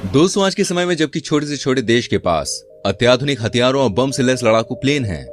दोस्तों, आज के समय में जबकि छोटे से छोटे देश के पास अत्याधुनिक हथियारों और बम से लैस लड़ाकू प्लेन हैं,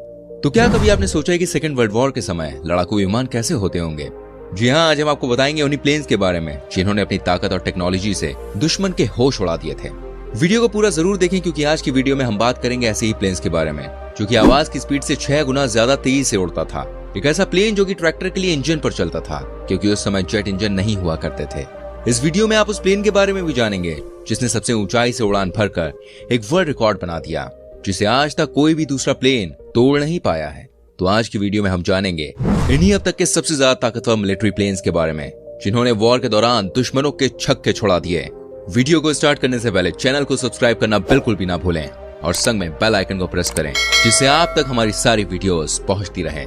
तो क्या कभी आपने सोचा है कि सेकेंड वर्ल्ड वॉर के समय लड़ाकू विमान कैसे होते होंगे? जी हाँ, आज हम आपको बताएंगे उन्हीं प्लेन्स के बारे में जिन्होंने अपनी ताकत और टेक्नोलॉजी से दुश्मन के होश उड़ा दिए थे। वीडियो को पूरा जरूर देखें क्योंकि आज की वीडियो में हम बात करेंगे ऐसे ही प्लेन्स के बारे में जो कि आवाज की स्पीड से 6 गुना ज्यादा तेजी से उड़ता था। एक ऐसा प्लेन जो कि ट्रैक्टर के लिए इंजन पर चलता था क्योंकि उस समय जेट इंजन नहीं हुआ करते थे। इस वीडियो में आप उस प्लेन के बारे में भी जानेंगे जिसने सबसे ऊंचाई से उड़ान भरकर एक वर्ल्ड रिकॉर्ड बना दिया जिसे आज तक कोई भी दूसरा प्लेन तोड़ नहीं पाया है। तो आज की वीडियो में हम जानेंगे इन्हीं अब तक के सबसे ज्यादा ताकतवर मिलिट्री प्लेन्स के बारे में जिन्होंने वॉर के दौरान दुश्मनों के छक्के छुड़ा दिए। वीडियो को स्टार्ट करने से पहले चैनल को सब्सक्राइब करना बिल्कुल भी ना भूलें और संग में बेल आइकन को प्रेस करें जिससे आप तक हमारी सारी वीडियोस पहुंचती रहे।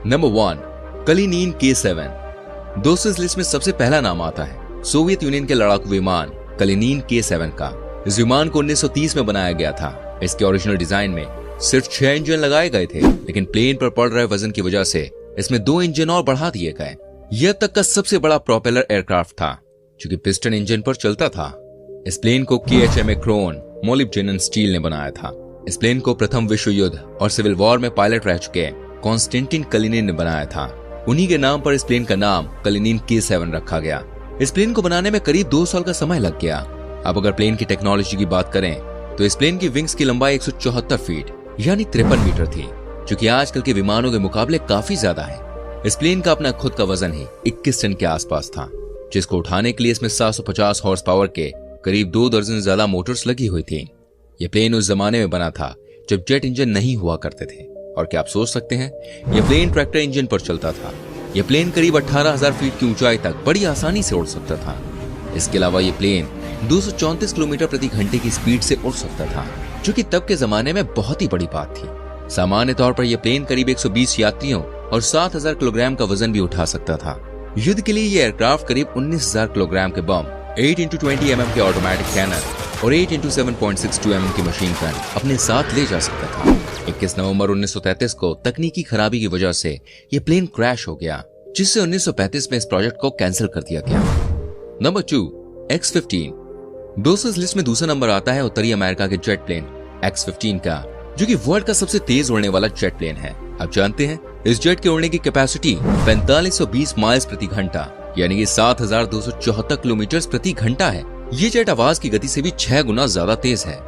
Number 1, कलिनीन K7। दोस्तों, इस लिस्ट में सबसे पहला नाम आता है सोवियत यूनियन के लड़ाकू विमान कलिनीन K7 का। इस विमान को 1930 में बनाया गया था। इसके ओरिजिनल डिजाइन में सिर्फ 6 इंजन लगाए गए थे, लेकिन प्लेन पर पड़ रहे वजन की वजह से इसमें 2 इंजन और बढ़ा दिए गए। यह तक का सबसे बड़ा प्रोपेलर एयरक्राफ्ट था जो कि पिस्टन इंजन पर चलता था। इस प्लेन को KHMA क्रोन मोलिब्डेनम स्टील ने बनाया था। इस प्लेन को प्रथम विश्व युद्ध और सिविल वॉर में पायलट रह चुके कॉन्स्टेंटिन कलिनिन ने बनाया था। उन्हीं के नाम पर इस प्लेन का नाम कलिनीन K7 रखा गया। इस प्लेन को बनाने में करीब 2 साल का समय लग गया। अब अगर प्लेन की टेक्नोलॉजी की बात करें तो इस प्लेन की विंग्स की लंबाई 174 फीट यानी 53 मीटर थी, जो कि आजकल के विमानों के मुकाबले काफी ज्यादा है। इस प्लेन का अपना खुद का वजन ही 21 टन के आसपास था, जिसको उठाने के लिए इसमें 750 हॉर्स पावर के करीब 2 दर्जन ज्यादा मोटर्स लगी हुई थी। यह प्लेन उस जमाने में बना था जब जेट इंजन नहीं हुआ करते थे। और क्या आप सोच सकते हैं, यह प्लेन ट्रैक्टर इंजन पर चलता था। यह प्लेन करीब 18,000 फीट की ऊंचाई तक बड़ी आसानी से उड़ सकता था। इसके अलावा यह प्लेन 234 किलोमीटर प्रति घंटे की स्पीड से उड़ सकता था, जो कि तब के जमाने में बहुत ही बड़ी बात थी। सामान्य तौर पर यह प्लेन करीब 120 यात्रियों और 7,000 किलोग्राम का वजन भी उठा सकता था। युद्ध के लिए यह एयरक्राफ्ट करीब 19,000 किलोग्राम के बम, 8x20 mm के ऑटोमेटिक कैनन और 8x7.62 mm की मशीन गन अपने साथ ले जा सकता था। 21 नवंबर 1933 को तकनीकी खराबी की वजह से यह प्लेन क्रैश हो गया, जिससे 1935 में इस प्रोजेक्ट को कैंसिल कर दिया गया। Number 2, X-15। दोस्तों, इस लिस्ट में दूसरा नंबर आता है उत्तरी अमेरिका के जेट प्लेन X-15 का, जो कि वर्ल्ड का सबसे तेज उड़ने वाला जेट प्लेन है। आप जानते हैं इस जेट के उड़ने की कैपेसिटी 4520 माइल्स प्रति घंटा यानी कि 7,274 किलोमीटर प्रति घंटा है। ये जेट आवाज की गति से भी 6 गुना ज्यादा तेज है।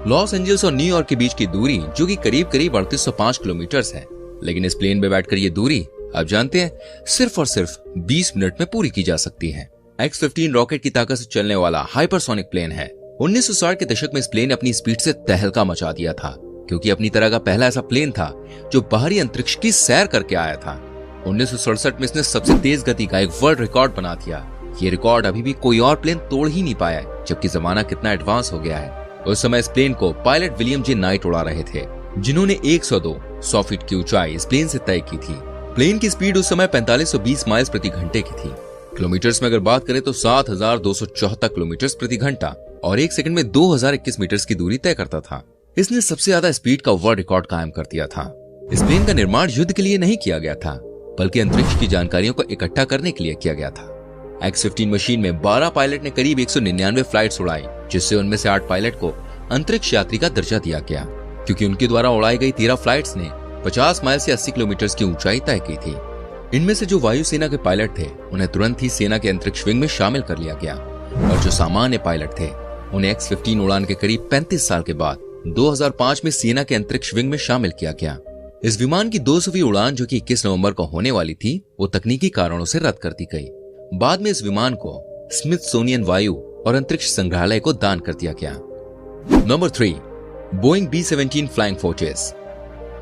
लॉस एंजल्स और न्यूयॉर्क के बीच की दूरी जो कि करीब 3805 किलोमीटर है, लेकिन इस प्लेन में बैठकर ये दूरी आप जानते हैं सिर्फ और सिर्फ 20 मिनट में पूरी की जा सकती है। X-15 रॉकेट की ताकत से चलने वाला हाइपरसोनिक प्लेन है। 1960 के दशक में इस प्लेन ने अपनी स्पीड से तहलका मचा दिया था, क्योंकि अपनी तरह का पहला ऐसा प्लेन था जो बाहरी अंतरिक्ष की सैर करके आया था। 1967 में इसने सबसे तेज गति का एक वर्ल्ड रिकॉर्ड बना दिया। ये रिकॉर्ड अभी भी कोई और प्लेन तोड़ ही नहीं पाया है, जबकि जमाना कितना एडवांस हो गया है। उस समय इस प्लेन को पायलट विलियम जे नाइट उड़ा रहे थे, जिन्होंने 100 फीट की ऊंचाई इस प्लेन से तय की थी। प्लेन की स्पीड उस समय 4520 माइल्स प्रति घंटे की थी। किलोमीटर्स में अगर बात करें तो 7,274 किलोमीटर प्रति घंटा और 1 सेकंड में 2021 मीटर की दूरी तय करता था। इसने सबसे ज्यादा स्पीड का वर्ल्ड रिकॉर्ड कायम कर दिया था। इस प्लेन का निर्माण युद्ध के लिए नहीं किया गया था, बल्कि अंतरिक्ष की जानकारियों को इकट्ठा करने के लिए किया गया था। X-15 मशीन में 12 पायलट ने करीब 199 फ्लाइट्स उड़ाई, जिससे उनमें से 8 पायलट को अंतरिक्ष यात्री का दर्जा दिया गया, क्योंकि उनके द्वारा उड़ाई गई 13 फ्लाइट्स ने 50 माइल से 80 किलोमीटर की ऊंचाई तय की थी। इनमें से जो वायुसेना के पायलट थे उन्हें तुरंत ही सेना के अंतरिक्ष विंग में शामिल कर लिया गया, और जो सामान्य पायलट थे उन्हें X-15 उड़ान के करीब 35 साल के बाद 2005 में सेना के अंतरिक्ष विंग में शामिल किया गया। इस विमान की 200वीं उड़ान जो कि 21 नवंबर को होने वाली थी, वो तकनीकी कारणों से रद्द कर दी गई। बाद में इस विमान को स्मिथसोनियन वायु और अंतरिक्ष संग्रहालय को दान कर दिया गया। Number 3, Boeing B-17 flying fortress.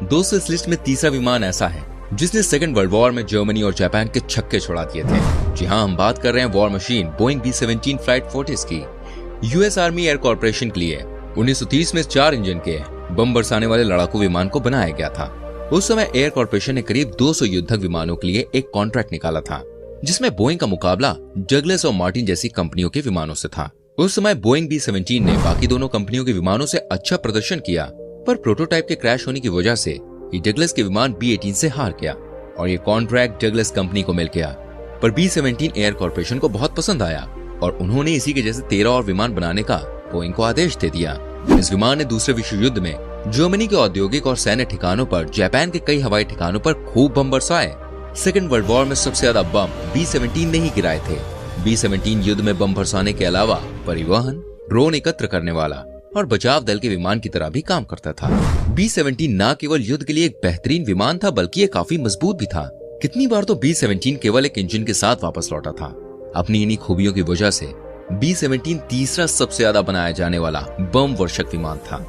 दोस्तों, इस लिस्ट में तीसरा विमान ऐसा है जिसने सेकेंड वर्ल्ड वॉर में जर्मनी और जापान के छक्के छुड़ा दिए थे। जी हाँ, हम बात कर रहे हैं war machine Boeing B-17 flight fortress की। यूएस आर्मी एयर कॉर्पोरेशन के लिए 1930 में 4 इंजन के बम बरसाने वाले लड़ाकू विमान को बनाया गया था। उस समय एयर कॉर्पोरेशन ने करीब 200 युद्धक विमानों के लिए एक कॉन्ट्रैक्ट निकाला था, जिसमें बोइंग का मुकाबला डगलस और मार्टिन जैसी कंपनियों के विमानों से था। उस समय बोइंग B-17 ने बाकी दोनों कंपनियों के विमानों से अच्छा प्रदर्शन किया, पर प्रोटोटाइप के क्रैश होने की वजह से ये डगलस के विमान B-18 से हार गया और ये कॉन्ट्रैक्ट डगलस कंपनी को मिल गया। पर B-17 एयर कॉर्पोरेशन को बहुत पसंद आया और उन्होंने इसी के जैसे 13 और विमान बनाने का बोइंग को आदेश दे दिया। इस विमान ने दूसरे विश्व युद्ध में जर्मनी के औद्योगिक और सैन्य ठिकानों पर, जापान के कई हवाई ठिकानों पर खूब बम बरसाए। सेकेंड वर्ल्ड वॉर में सबसे ज्यादा बम B-17 ने ही गिराए थे। B-17 युद्ध में बम बरसाने के अलावा परिवहन, ड्रोन एकत्र करने वाला और बचाव दल के विमान की तरह भी काम करता था। B-17 न केवल युद्ध के लिए एक बेहतरीन विमान था, बल्कि ये काफी मजबूत भी था। कितनी बार तो B-17 केवल एक इंजन के साथ वापस लौटा था। अपनी इन्हीं खूबियों की वजह से B-17 तीसरा सबसे ज्यादा बनाया जाने वाला बम वर्षक विमान था।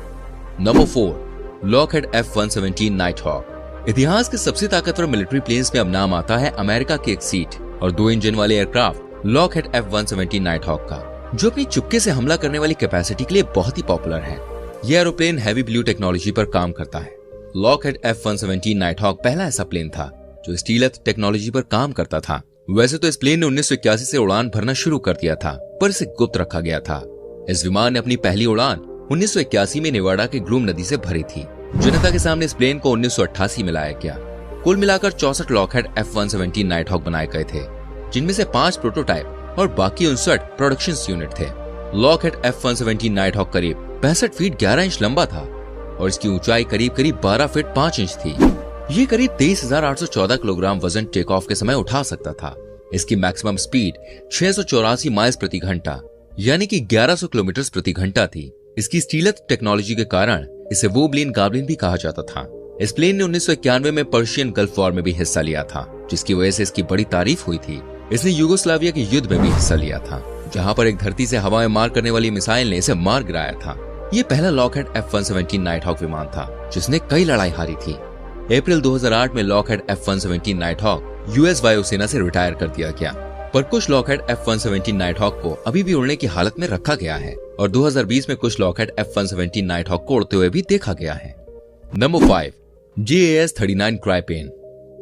Number 4, Lockheed F-117 nighthawk. इतिहास के सबसे ताकतवर मिलिट्री प्लेन्स में अब नाम आता है अमेरिका के एक सीट और 2 इंजन वाले एयरक्राफ्ट लॉकहेड F-117 नाइटहॉक का, जो अपनी चुपके से हमला करने वाली कैपेसिटी के लिए बहुत ही पॉपुलर है। यह एरोप्लेन हैवी ब्लू टेक्नोलॉजी पर काम करता है। लॉकहेड F-117 नाइटहॉक पहला ऐसा प्लेन था जो स्टीलथ टेक्नोलॉजी पर काम करता था। वैसे तो इस प्लेन ने 1981 से उड़ान भरना शुरू कर दिया था, पर इसे गुप्त रखा गया था। इस विमान ने अपनी पहली उड़ान 1981 में नेवाडा के ग्रूम नदी से भरी थी। जनता के सामने इस प्लेन को 1988 में लाया गया। कुल मिलाकर 64 लॉकहेड F-117 नाइटहॉक बनाए गए थे, जिनमें से 5 प्रोटोटाइप और बाकी 59 प्रोडक्शन यूनिट थे। लॉकहेड F-117 नाइटहॉक करीब 65 फीट 11 इंच लंबा था और इसकी ऊंचाई करीब 12 फीट 5 इंच थी। ये करीब 23,814 किलोग्राम वजन टेक ऑफ के समय उठा सकता था। इसकी मैक्सिमम स्पीड 684 माइल्स प्रति घंटा यानी कि 1100 किलोमीटर प्रति घंटा थी। इसकी स्टीलथ टेक्नोलॉजी के कारण इसे वोब्लिन गाब्लिन भी कहा जाता था। इस प्लेन ने 1991 में पर्शियन गल्फ वॉर में भी हिस्सा लिया था, जिसकी वजह से इसकी बड़ी तारीफ हुई थी। इसने यूगोस्लाविया के युद्ध में भी हिस्सा लिया था, जहां पर एक धरती से हवा में मार करने वाली मिसाइल ने इसे मार गिराया था। ये पहला लॉकहेड F-117 नाइटहॉक विमान था जिसने कई लड़ाई हारी थी। अप्रैल 2008 में लॉकहेड F-117 नाइटहॉक यूएस वायुसेना से रिटायर कर दिया गया, पर कुछ लॉकहेड F-117 नाइटहॉक को अभी भी उड़ने की हालत में रखा गया है और 2020 में कुछ लॉकहेड F-117 नाइटहॉक को उड़ते हुए भी देखा गया है। Number 5, JAS-39 ग्राइपेन।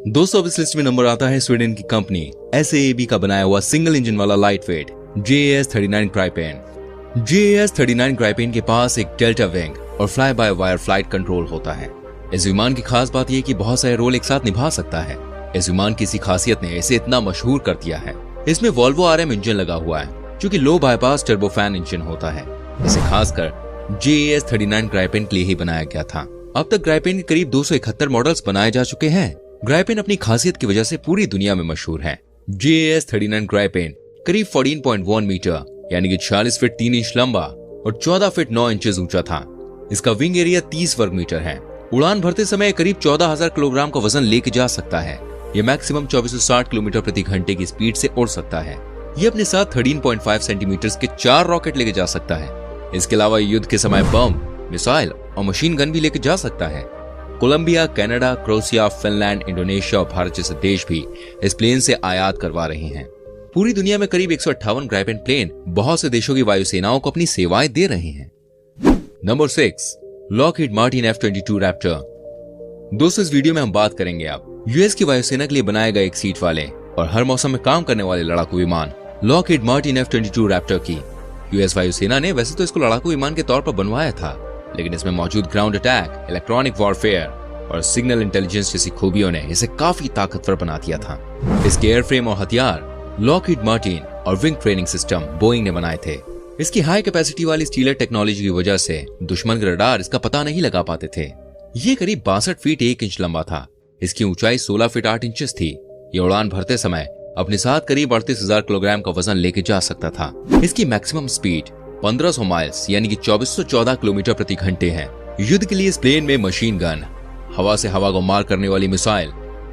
दोस्तों, इस लिस्ट में नंबर आता है स्वीडन की कंपनी SAAB का बनाया हुआ सिंगल इंजन वाला लाइटवेट JAS-39 ग्राइपेन। JAS-39 ग्राइपेन के पास एक डेल्टा विंग और fly by wire flight control होता है। इस विमान की खास बात यह कि बहुत सारे रोल एक साथ निभा सकता है। इस विमान की इसी खासियत ने इसे इतना मशहूर कर दिया है। इसमें वोल्वो RM इंजन लगा हुआ है, जो कि लो बाईपास टर्बोफैन इंजन होता है। इसे खासकर JAS-39 ग्राइपेन के लिए ही बनाया गया था। अब तक ग्राइपेन के करीब 271 मॉडल्स बनाए जा चुके हैं। ग्राइपेन अपनी खासियत की वजह से पूरी दुनिया में मशहूर है। JAS-39 ग्राइपेन करीब 14.1 मीटर यानी कि 46 फीट 3 इंच लंबा और 14 फीट 9 इंचेस ऊंचा था। इसका विंग एरिया 30 वर्ग मीटर है। उड़ान भरते समय करीब 14,000 किलोग्राम का वजन लेके जा सकता है। ये मैक्सिमम 2460 किलोमीटर प्रति घंटे की स्पीड से उड़ सकता है। ये अपने साथ 13.5 सेंटीमीटर के 4 रॉकेट लेके जा सकता है। इसके अलावा युद्ध के समय बम, मिसाइल और मशीन गन भी लेके जा सकता है। Colombia, Canada, Croatia, Finland, Indonesia और भारत जैसे देश भी इस प्लेन से आयात करवा रहे हैं। पूरी दुनिया में करीब 158 ग्राइपेन प्लेन बहुत से देशों की वायुसेनाओं को अपनी सेवाएं दे रहे हैं। Number 6, Lockheed Martin F-22 Raptor. दोस्तों, इस वीडियो में हम बात करेंगे आप यूएस की वायुसेना के लिए बनाए गए एक सीट वाले और हर मौसम में काम करने वाले लड़ाकू विमान लॉकहीड मार्टिन F-22 रैप्टर की। यूएस वायुसेना ने वैसे तो इसको लड़ाकू विमान के तौर पर बनवाया था, लेकिन इसमें मौजूद ग्राउंड अटैक, इलेक्ट्रॉनिक वॉरफेयर और सिग्नल इंटेलिजेंस जैसी खूबियों ने इसे काफी ताकतवर बना दिया था। इसके एयरफ्रेम और हथियार लॉकहीड मार्टिन और विंग ट्रेनिंग सिस्टम बोइंग ने बनाए थे। इसकी हाई कैपेसिटी वाली स्टीलर टेक्नोलॉजी की वजह से दुश्मन के रडार इसका पता नहीं लगा पाते थे। ये करीब 62 फीट 1 इंच लंबा था। इसकी ऊंचाई 16 फीट 8 इंचेस थी। ये उड़ान भरते समय अपने साथ करीब 38,000 किलोग्राम का वजन लेके जा सकता था। इसकी मैक्सिमम स्पीड 1500 माइल्स यानी कि 2414 किलोमीटर प्रति घंटे है। युद्ध के लिए इस प्लेन में मशीन गन, हवा से हवा को मार करने वाली मिसाइल,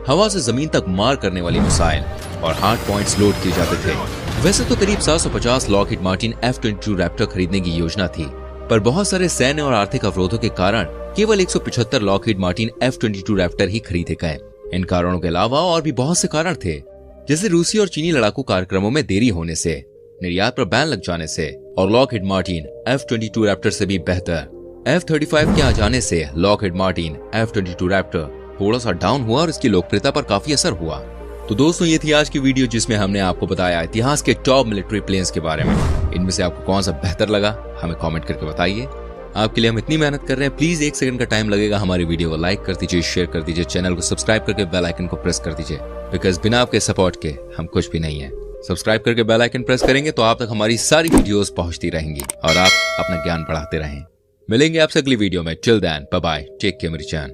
हवा से जमीन तक मार करने वाली मिसाइल और हार्ड पॉइंट्स लोड किए जाते थे। वैसे तो करीब 750 लॉकहीड मार्टिन F-22 रैप्टर खरीदने की योजना थी, पर बहुत सारे सैन्य और आर्थिक अवरोधों के कारण केवल 175 लॉकहीड मार्टिन F-22 रैप्टर ही खरीदे गए। इन कारणों के अलावा और भी बहुत से कारण थे, जैसे रूसी और चीनी लड़ाकू कार्यक्रमों में देरी होने से, निर्यात पर बैन लग जाने से और लॉकहीड मार्टिन F-22 रैप्टर से भी बेहतर F-35 के आ जाने से लॉकहीड मार्टिन F-22 रैप्टर थोड़ा सा डाउन हुआ और इसकी लोकप्रियता पर काफी असर हुआ। तो दोस्तों, ये थी आज की वीडियो जिसमें हमने आपको बताया इतिहास के टॉप मिलिट्री प्लेन्स के बारे में। इनमें से आपको कौन सा बेहतर लगा हमें कमेंट करके बताइए। आपके लिए हम इतनी मेहनत कर रहे हैं, प्लीज 1 सेकंड का टाइम लगेगा। हमारी वीडियो को लाइक कर दीजिए, शेयर कर दीजिए, चैनल को सब्सक्राइब करके बेल आइकन को प्रेस कर दीजिए, बिकॉज बिना आपके सपोर्ट के हम कुछ भी नहीं है। सब्सक्राइब करके बेल आइकन प्रेस करेंगे तो आप तक हमारी सारी वीडियोस पहुंचती रहेंगी और आप अपना ज्ञान बढ़ाते रहें। मिलेंगे आपसे अगली वीडियो में। Till then bye bye, take care मेरी जान।